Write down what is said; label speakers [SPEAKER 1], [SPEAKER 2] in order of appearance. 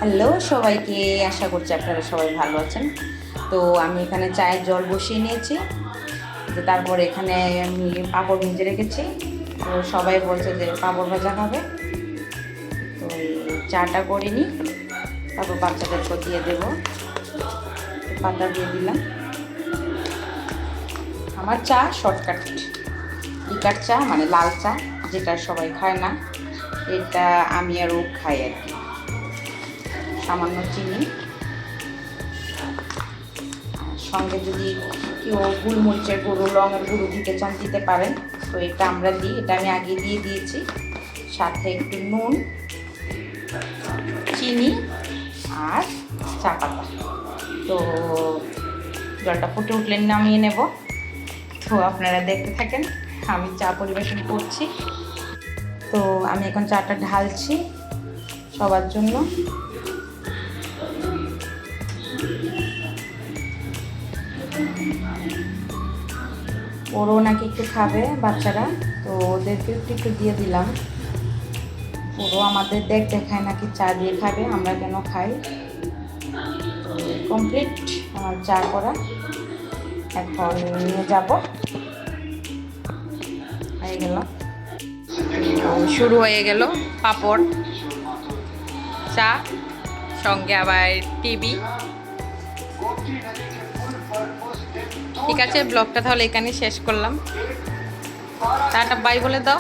[SPEAKER 1] Hello সবাইকে, আশা করছি আপনারা সবাই ভালো আছেন। তো আমি এখানে চায়ের জল বসিয়ে নিয়েছি। তো তারপর এখানে আমি পাঁপড় ভেজে রেখেছি। তো সবাই বলছে যে পাঁপড় ভাজা খাবে, তো এই চাটা করে নিই, তারপর বাচ্চাদেরকে দিয়ে দেবো। পাতা দিয়ে দিলাম। আমার চা শর্টকাট, লিকার চা মানে লাল চা, যেটা সবাই খায় না, এটা আমি আর ও খাই আর কি। সামান্য চিনি, সঙ্গে যদি কেউ গোলমরিচের গুঁড়ো, লঙের গুঁড়ো দিতে চান দিতে পারেন। তো এটা আমরা দিই, এটা আমি আগে দিয়ে দিয়েছি। সাথে একটু নুন, চিনি আর চা পাতা। তো জলটা ফুটে উঠলে নামিয়ে নেব। তো আপনারা দেখতে থাকেন, আমি চা পরিবেশন করছি। তো আমি এখন চাটা ঢালছি সবার জন্য। ওরও নাকি একটু খাবে বাচ্চারা, তো ওদেরকে একটু একটু দিয়ে দিলাম। ওরও আমাদের দেখায় নাকি চা দিয়ে খাবে, আমরা কেন খাই। কমপ্লিট আমার চা করা, এখন নিয়ে যাব। হয়ে গেল, শুরু হয়ে গেল পাঁপড়, চা, সঙ্গে আবার টিভি। ঠিক আছে, ব্লগটা তাহলে এখানে শেষ করলাম। টাটা বাই বলে দাও।